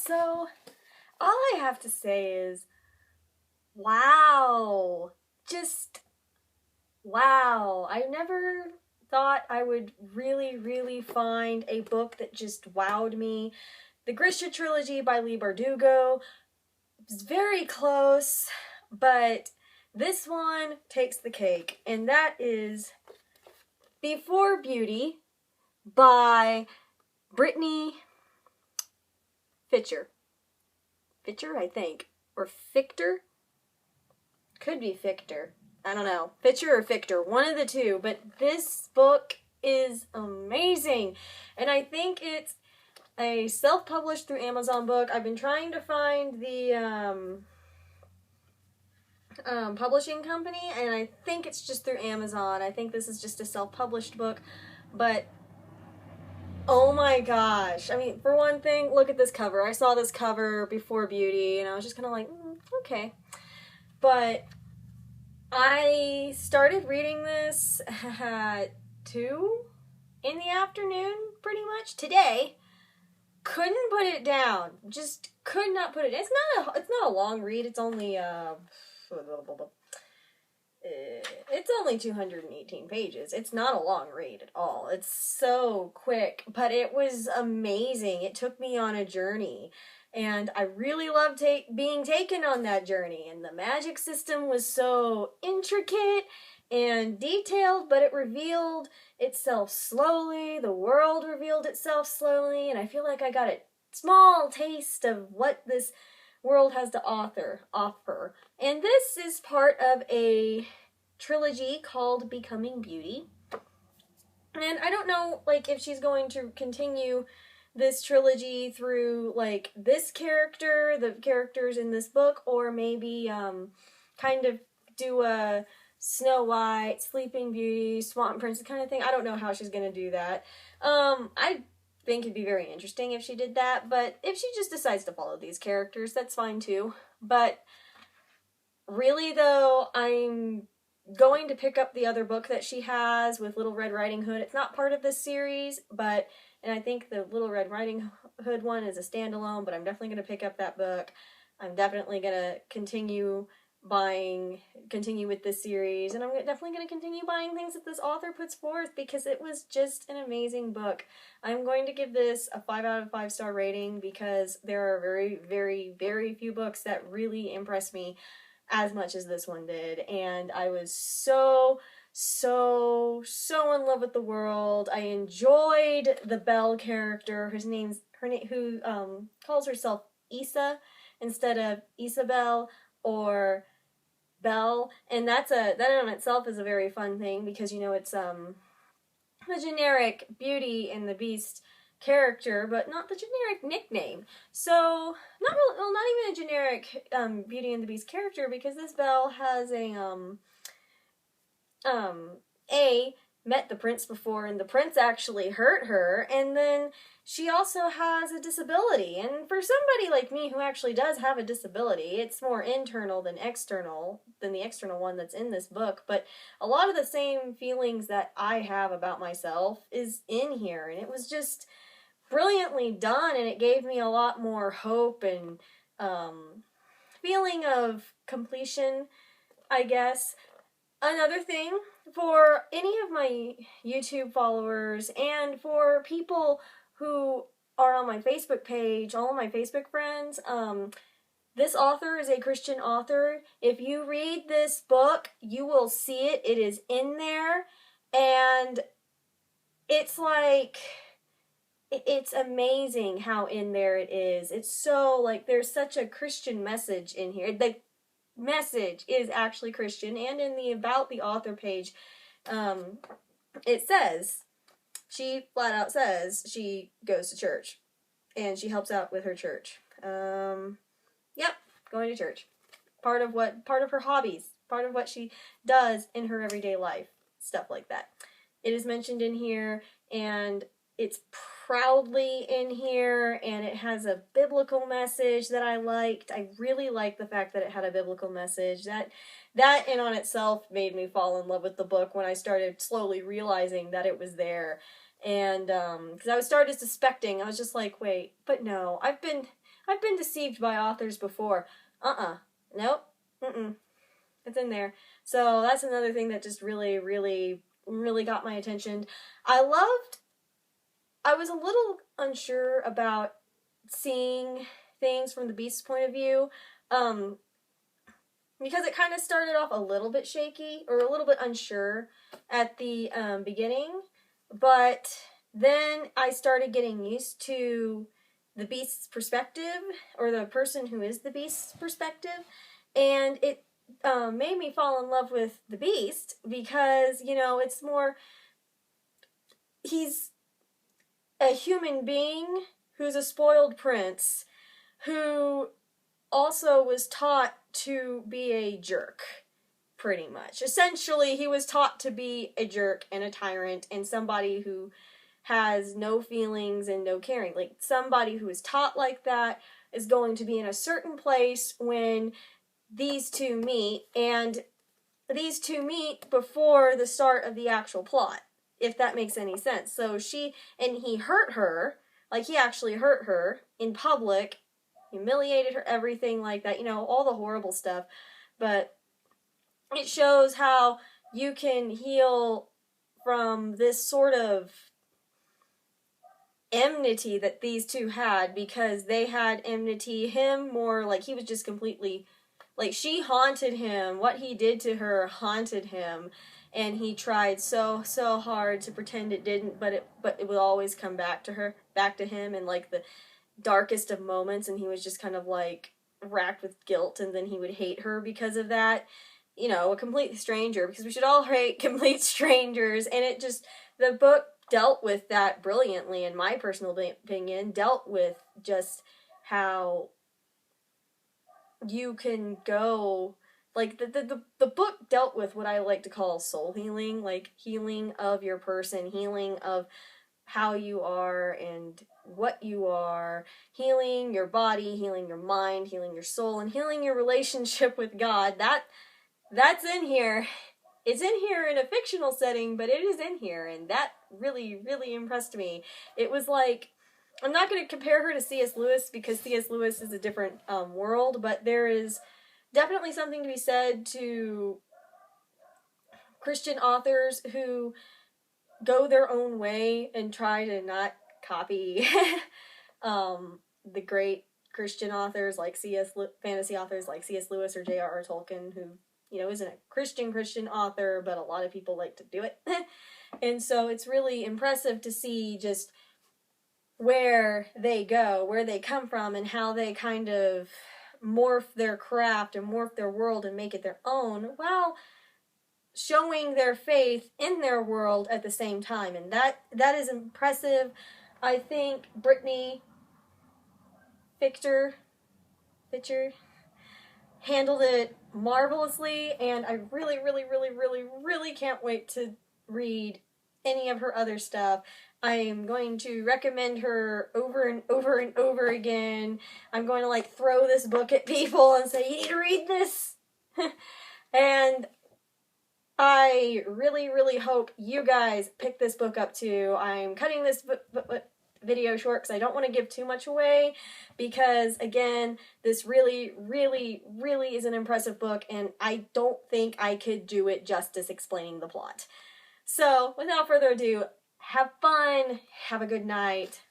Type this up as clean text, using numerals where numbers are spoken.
So, all I have to say is, wow. Just, wow. I never thought I would really find a book that just wowed me. The Grisha trilogy by Leigh Bardugo was very close, but this one takes the cake, and that is Before Beauty by Brittany Fichter. Fichter, I think. Or Fichter? Could be Fichter. I don't know. Fichter or Fichter. One of the two. But this book is amazing. And I think it's a self-published through Amazon book. I've been trying to find the publishing company, and I think it's just through Amazon. I think this is just a self-published book. But oh my gosh. I mean, for one thing, look at this cover. I saw this cover Before Beauty, and I was just kind of like, okay. But I started reading this at 2 in the afternoon, pretty much, today. Couldn't put it down. Just could not put it. It's not a long read. It's only it's only 218 pages. It's not a long read at all. It's so quick, but it was amazing. It took me on a journey, and I really loved being taken on that journey. And the magic system was so intricate and detailed, but it revealed itself slowly. The world revealed itself slowly, and I feel like I got a small taste of what this world has to offer. And this is part of a trilogy called Becoming Beauty. And I don't know, like, if she's going to continue this trilogy through, like, this character, the characters in this book, or maybe kind of do a Snow White, Sleeping Beauty, Swamp Princess kind of thing. I don't know how she's going to do that. I think it'd be very interesting if she did that, but if she just decides to follow these characters, that's fine too. But really, though, I'm going to pick up the other book that she has with Little Red Riding Hood. It's not part of this series, and I think the Little Red Riding Hood one is a standalone, but I'm definitely going to pick up that book. I'm definitely going to continue with this series, and I'm definitely going to continue buying things that this author puts forth, because it was just an amazing book. I'm going to give this a 5 out of 5 star rating, because there are very few books that really impress me as much as this one did, and I was so in love with the world. I enjoyed the Belle character, who calls herself Issa instead of Isabel or Belle, and that in itself is a very fun thing, because, you know, it's the generic Beauty and the Beast character, but not the generic nickname. So not even a generic Beauty and the Beast character, because this Belle has met the prince before, and the prince actually hurt her, and then she also has a disability. And for somebody like me who actually does have a disability, it's more internal than the external one that's in this book, but a lot of the same feelings that I have about myself is in here, and it was just brilliantly done, and it gave me a lot more hope and feeling of completion, I guess. Another thing, for any of my YouTube followers and for people who are on my Facebook page, all of my Facebook friends, this author is a Christian author. If you read this book, you will see it. It is in there, and it's like, it's amazing how in there it is. It's so, like, there's such a Christian message in here. The message is actually Christian, and in the About the Author page, it says, she flat out says she goes to church, and she helps out with her church. Yep, going to church. Part of her hobbies, part of what she does in her everyday life, stuff like that. It is mentioned in here, and it's proudly in here, and it has a biblical message that I liked. I really liked the fact that it had a biblical message. That in on itself made me fall in love with the book when I started slowly realizing that it was there. And because I started suspecting, I was just like, wait, but no, I've been I've been deceived by authors before. Nope. It's in there. So that's another thing that just really, really, really got my attention. I was a little unsure about seeing things from the Beast's point of view, because it kind of started off a little bit shaky, or a little bit unsure at the beginning, but then I started getting used to the Beast's perspective, or the person who is the Beast's perspective, and it made me fall in love with the Beast, because, it's more, he's a human being who's a spoiled prince, who also was taught to be a jerk, pretty much. Essentially, he was taught to be a jerk and a tyrant and somebody who has no feelings and no caring. Like, somebody who is taught like that is going to be in a certain place when these two meet, and these two meet before the start of the actual plot, if that makes any sense. So he hurt her, like he actually hurt her in public, humiliated her, everything like that, all the horrible stuff. But it shows how you can heal from this sort of enmity that these two had, because they had enmity. Him more like he was just completely, like, she haunted him. What he did to her haunted him, and he tried so hard to pretend it didn't, but it would always come back to him in like the darkest of moments, and he was just kind of like racked with guilt, and then he would hate her because of that. A complete stranger, because we should all hate complete strangers, and the book dealt with that brilliantly, in my personal opinion, dealt with just how you can go, like, the book dealt with what I like to call soul healing, like healing of your person, healing of how you are and what you are, healing your body, healing your mind, healing your soul, and healing your relationship with God. That's in here. It's in here in a fictional setting, but it is in here, and that really, really impressed me. It was like, I'm not going to compare her to C.S. Lewis, because C.S. Lewis is a different world, but there is definitely something to be said to Christian authors who go their own way and try to not copy the great Christian authors like fantasy authors like C.S. Lewis or J.R.R. Tolkien, who, isn't a Christian author, but a lot of people like to do it. And so it's really impressive to see just where they go, where they come from, and how they kind of morph their craft and morph their world and make it their own, while showing their faith in their world at the same time. And that is impressive. I think Brittany Fichter handled it marvelously, and I really, really, really, really, really can't wait to read any of her other stuff. I'm going to recommend her over and over and over again. I'm going to throw this book at people and say, you need to read this. And I really, really hope you guys pick this book up too. I'm cutting this video short because I don't want to give too much away, because again, this really, really, really is an impressive book, and I don't think I could do it justice explaining the plot. So, without further ado, have fun, have a good night.